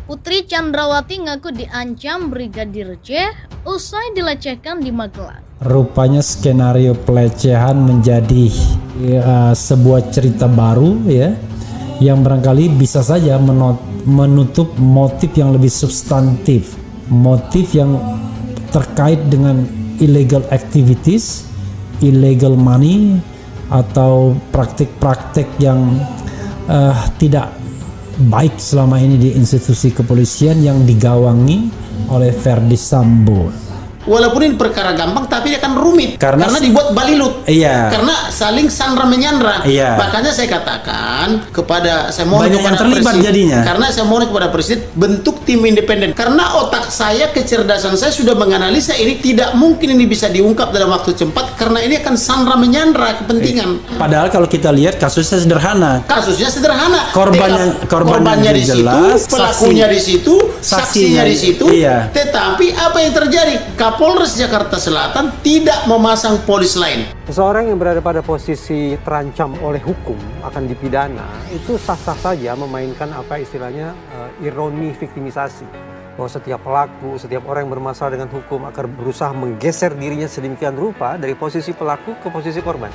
Putri Chandrawati ngaku diancam Brigadir J usai dilecehkan di Magelang. Rupanya skenario pelecehan menjadi sebuah cerita baru ya, yang barangkali bisa saja menutup motif yang lebih substantif, motif yang terkait dengan illegal activities, illegal money, atau praktik-praktik yang tidak baik selama ini di institusi kepolisian yang digawangi oleh Verdi Sambo. Walaupun ini perkara gampang, tapi dia akan rumit karena dibuat balilut. Iya. Karena saling sandra menyandra. Iya. Makanya saya katakan saya mohon banyak kepada yang terlibat presiden, jadinya. karena saya mohon kepada presiden bentuk tim independen. Karena otak saya, kecerdasan saya sudah menganalisa ini tidak mungkin ini bisa diungkap dalam waktu cepat karena ini akan sandra menyandra kepentingan. Padahal kalau kita lihat kasusnya sederhana. Kasusnya sederhana. Korbannya di situ, jelas, pelakunya di situ, saksinya di situ. Iya. Tetapi apa yang terjadi? Kapolres Jakarta Selatan tidak memasang polis lain. Seseorang yang berada pada posisi terancam oleh hukum akan dipidana itu sah-sah saja memainkan apa istilahnya ironi viktimisasi. Bahwa setiap pelaku, setiap orang yang bermasalah dengan hukum akan berusaha menggeser dirinya sedemikian rupa dari posisi pelaku ke posisi korban.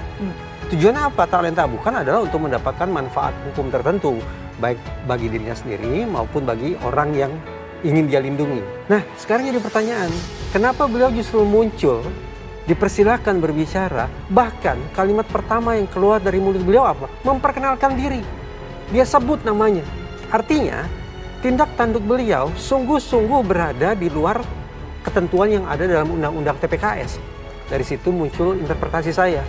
Tujuannya apa? Talenta bukan adalah untuk mendapatkan manfaat hukum tertentu, baik bagi dirinya sendiri maupun bagi orang yang ingin dia lindungi. Nah, sekarang jadi pertanyaan, kenapa beliau justru muncul, dipersilakan berbicara, bahkan kalimat pertama yang keluar dari mulut beliau apa? Memperkenalkan diri. Dia sebut namanya. Artinya, tindak tanduk beliau sungguh-sungguh berada di luar ketentuan yang ada dalam Undang-Undang TPKS. Dari situ muncul interpretasi saya.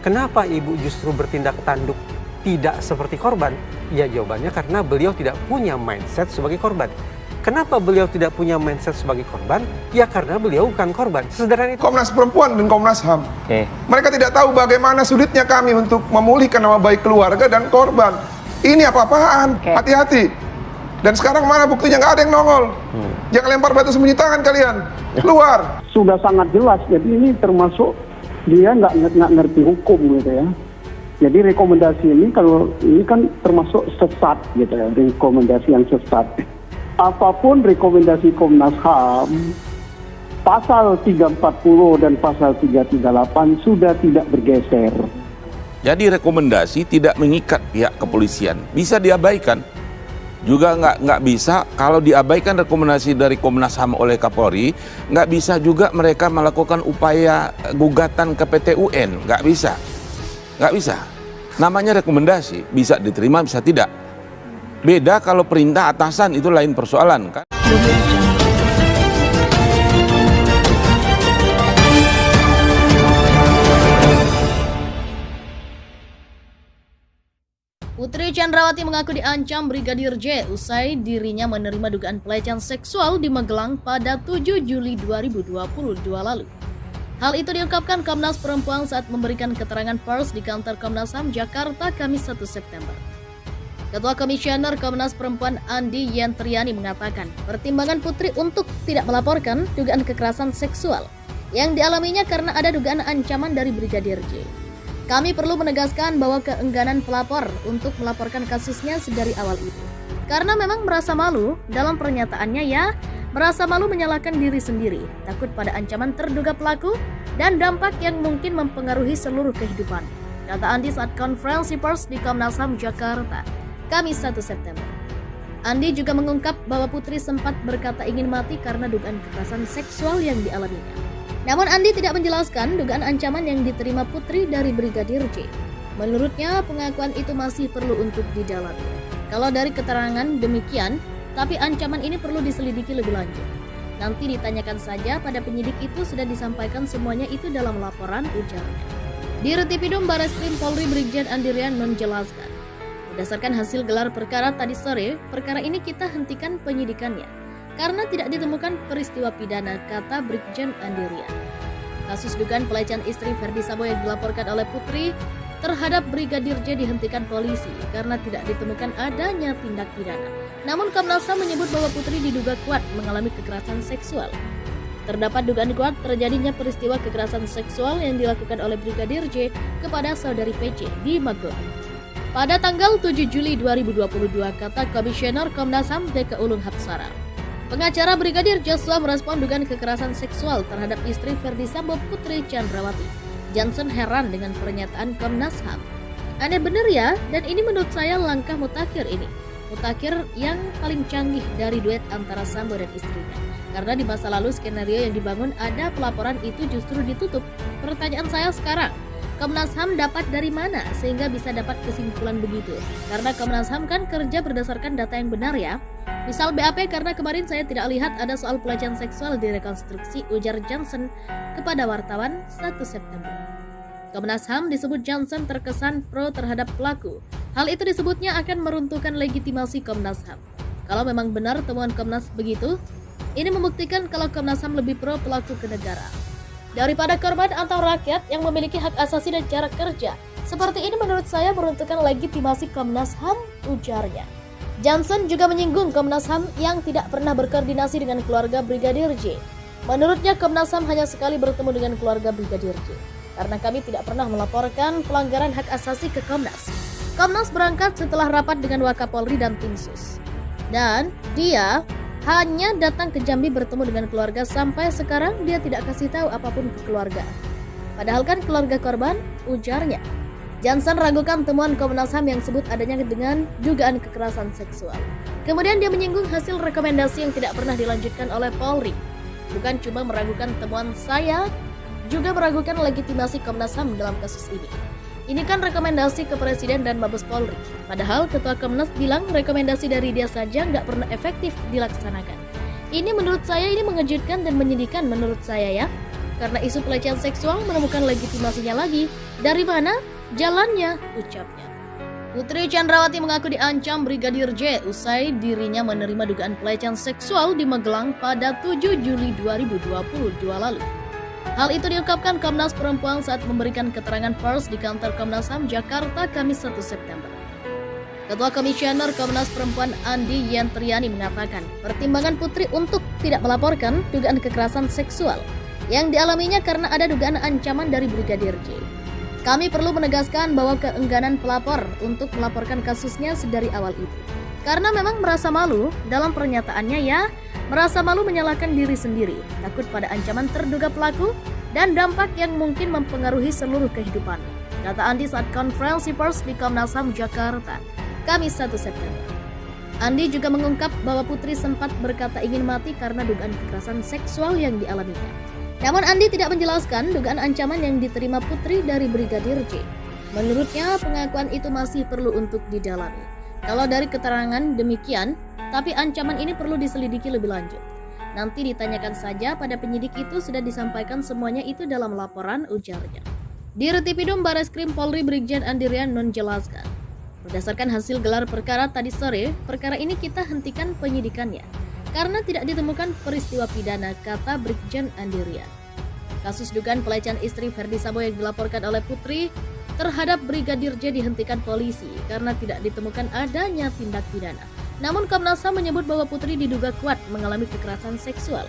Kenapa ibu justru bertindak tanduk tidak seperti korban? Ya jawabannya karena beliau tidak punya mindset sebagai korban. Kenapa beliau tidak punya mindset sebagai korban? Ya karena beliau bukan korban. Sesederhana itu. Komnas Perempuan dan Komnas HAM. Mereka tidak tahu bagaimana sulitnya kami untuk memulihkan nama baik keluarga dan korban. Ini apa-apaan? Hati-hati. Dan sekarang mana buktinya? Nggak ada yang nongol. Jangan lempar batu sembunyi tangan kalian. Keluar. Sudah sangat jelas. Jadi ini termasuk dia nggak ngerti hukum gitu ya. Jadi rekomendasi ini kalau ini kan termasuk sesat gitu ya. Rekomendasi yang sesat. Apapun rekomendasi Komnas HAM, pasal 340 dan pasal 338 sudah tidak bergeser. Jadi rekomendasi tidak mengikat pihak kepolisian, bisa diabaikan. Juga nggak bisa kalau diabaikan rekomendasi dari Komnas HAM oleh Kapolri, nggak bisa juga mereka melakukan upaya gugatan ke PT UN, nggak bisa. Namanya rekomendasi, bisa diterima, bisa tidak. Beda kalau perintah atasan, itu lain persoalan kan. Putri Chandrawati mengaku diancam Brigadir J usai dirinya menerima dugaan pelecehan seksual di Magelang pada 7 Juli 2022 lalu. Hal itu diungkapkan Komnas Perempuan saat memberikan keterangan pers di kantor Komnas HAM Jakarta Kamis 1 September. Ketua Komisioner Komnas Perempuan Andi Yantriani mengatakan pertimbangan Putri untuk tidak melaporkan dugaan kekerasan seksual yang dialaminya karena ada dugaan ancaman dari Brigadir J. Kami perlu menegaskan bahwa keengganan pelapor untuk melaporkan kasusnya sedari awal itu. Karena memang merasa malu, dalam pernyataannya merasa malu menyalahkan diri sendiri, takut pada ancaman terduga pelaku dan dampak yang mungkin mempengaruhi seluruh kehidupan, kata Andi saat konferensi pers di Komnas HAM Jakarta Kamis 1 September. Andi juga mengungkap bahwa Putri sempat berkata ingin mati karena dugaan kekerasan seksual yang dialaminya. Namun Andi tidak menjelaskan dugaan ancaman yang diterima Putri dari Brigadir J. Menurutnya pengakuan itu masih perlu untuk didalami. Kalau dari keterangan demikian, tapi ancaman ini perlu diselidiki lebih lanjut. Nanti ditanyakan saja pada penyidik itu sudah disampaikan semuanya itu dalam laporan, ujarnya. Di Retipidum Bareskrim Polri Brigjen Andirian menjelaskan, berdasarkan hasil gelar perkara tadi sore, perkara ini kita hentikan penyidikannya karena tidak ditemukan peristiwa pidana, kata Brigjen Andirian. Kasus dugaan pelecehan istri Verdi Sambo yang dilaporkan oleh Putri terhadap Brigadir J dihentikan polisi karena tidak ditemukan adanya tindak pidana. Namun Komnas HAM menyebut bahwa Putri diduga kuat mengalami kekerasan seksual. Terdapat dugaan kuat terjadinya peristiwa kekerasan seksual yang dilakukan oleh Brigadir J kepada saudari PC di Magelang. Pada tanggal 7 Juli 2022, kata Komisioner Komnas HAM DK Ulung Hapsara. Pengacara Brigadir Joshua merespon dugaan kekerasan seksual terhadap istri Verdi Sambo Putri Chandrawati. Johnson heran dengan pernyataan Komnas HAM. Aneh bener ya, dan ini menurut saya langkah mutakhir ini. Mutakhir yang paling canggih dari duet antara Sambo dan istrinya. Karena di masa lalu skenario yang dibangun ada pelaporan itu justru ditutup. Pertanyaan saya sekarang, Komnas HAM dapat dari mana sehingga bisa dapat kesimpulan begitu? Karena Komnas HAM kan kerja berdasarkan data yang benar ya. Misal BAP karena kemarin saya tidak lihat ada soal pelecehan seksual di rekonstruksi, ujar Johnson kepada wartawan 1 September. Komnas HAM disebut Johnson terkesan pro terhadap pelaku. Hal itu disebutnya akan meruntuhkan legitimasi Komnas HAM. Kalau memang benar temuan Komnas begitu, ini membuktikan kalau Komnas HAM lebih pro pelaku ke negara daripada korban atau rakyat yang memiliki hak asasi dan cara kerja. Seperti ini menurut saya meruntuhkan legitimasi Komnas HAM, ujarnya. Johnson juga menyinggung Komnas HAM yang tidak pernah berkoordinasi dengan keluarga Brigadir J. Menurutnya Komnas HAM hanya sekali bertemu dengan keluarga Brigadir J. Karena kami tidak pernah melaporkan pelanggaran hak asasi ke Komnas. Komnas berangkat setelah rapat dengan Wakapolri dan tim sus. Dan dia hanya datang ke Jambi bertemu dengan keluarga, sampai sekarang dia tidak kasih tahu apapun ke keluarga. Padahal kan keluarga korban, ujarnya. Johnson ragukan temuan Komnas HAM yang sebut adanya dengan dugaan kekerasan seksual. Kemudian dia menyinggung hasil rekomendasi yang tidak pernah dilanjutkan oleh Polri. Bukan cuma meragukan temuan saya, juga meragukan legitimasi Komnas HAM dalam kasus ini. Ini kan rekomendasi ke Presiden dan Mabes Polri. Padahal Ketua Komnas bilang rekomendasi dari dia saja nggak pernah efektif dilaksanakan. Ini menurut saya ini mengejutkan dan menyedihkan menurut saya ya. Karena isu pelecehan seksual menemukan legitimasinya lagi. Dari mana? Jalannya, ucapnya. Putri Chandrawati mengaku diancam Brigadir J usai dirinya menerima dugaan pelecehan seksual di Magelang pada 7 Juli 2022 lalu. Hal itu diungkapkan Komnas Perempuan saat memberikan keterangan pers di kantor Komnas HAM Jakarta Kamis 1 September. Ketua Komisioner Komnas Perempuan Andi Yantriani mengatakan pertimbangan Putri untuk tidak melaporkan dugaan kekerasan seksual yang dialaminya karena ada dugaan ancaman dari Brigadir J. Kami perlu menegaskan bahwa keengganan pelapor untuk melaporkan kasusnya sedari awal itu. Karena memang merasa malu, dalam pernyataannya ya, merasa malu menyalahkan diri sendiri, takut pada ancaman terduga pelaku, dan dampak yang mungkin mempengaruhi seluruh kehidupan. Kata Andi saat konferensi pers di Komnas HAM Jakarta, Kamis 1 September. Andi juga mengungkap bahwa Putri sempat berkata ingin mati karena dugaan kekerasan seksual yang dialaminya. Namun Andi tidak menjelaskan dugaan ancaman yang diterima Putri dari Brigadir J. Menurutnya pengakuan itu masih perlu untuk didalami. Kalau dari keterangan demikian, tapi ancaman ini perlu diselidiki lebih lanjut. Nanti ditanyakan saja pada penyidik, itu sudah disampaikan semuanya itu dalam laporan, ujarnya. Di Retipidum Bareskrim Polri Brigjen Andirian menjelaskan, berdasarkan hasil gelar perkara tadi sore, perkara ini kita hentikan penyidikannya karena tidak ditemukan peristiwa pidana, kata Brigjen Andirian. Kasus dugaan pelecehan istri Verdi Sambo yang dilaporkan oleh Putri terhadap Brigadir J dihentikan polisi karena tidak ditemukan adanya tindak pidana. Namun Komnas HAM menyebut bahwa Putri diduga kuat mengalami kekerasan seksual.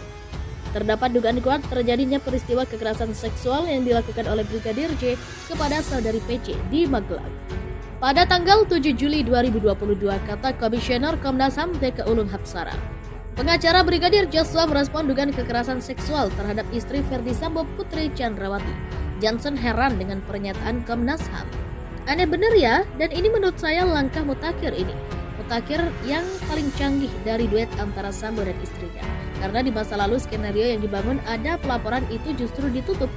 Terdapat dugaan kuat terjadinya peristiwa kekerasan seksual yang dilakukan oleh Brigadir J kepada saudari PC di Magelang. Pada tanggal 7 Juli 2022, kata Komisioner Komnas HAM DK Ulung Hapsara. Pengacara Brigadir Joshua merespon dugaan kekerasan seksual terhadap istri Verdi Sambo Putri Chandrawati. Johnson heran dengan pernyataan Komnas HAM. Aneh bener ya, dan ini menurut saya langkah mutakhir ini. Mutakhir yang paling canggih dari duet antara Sambo dan istrinya. Karena di masa lalu skenario yang dibangun ada pelaporan itu justru ditutup.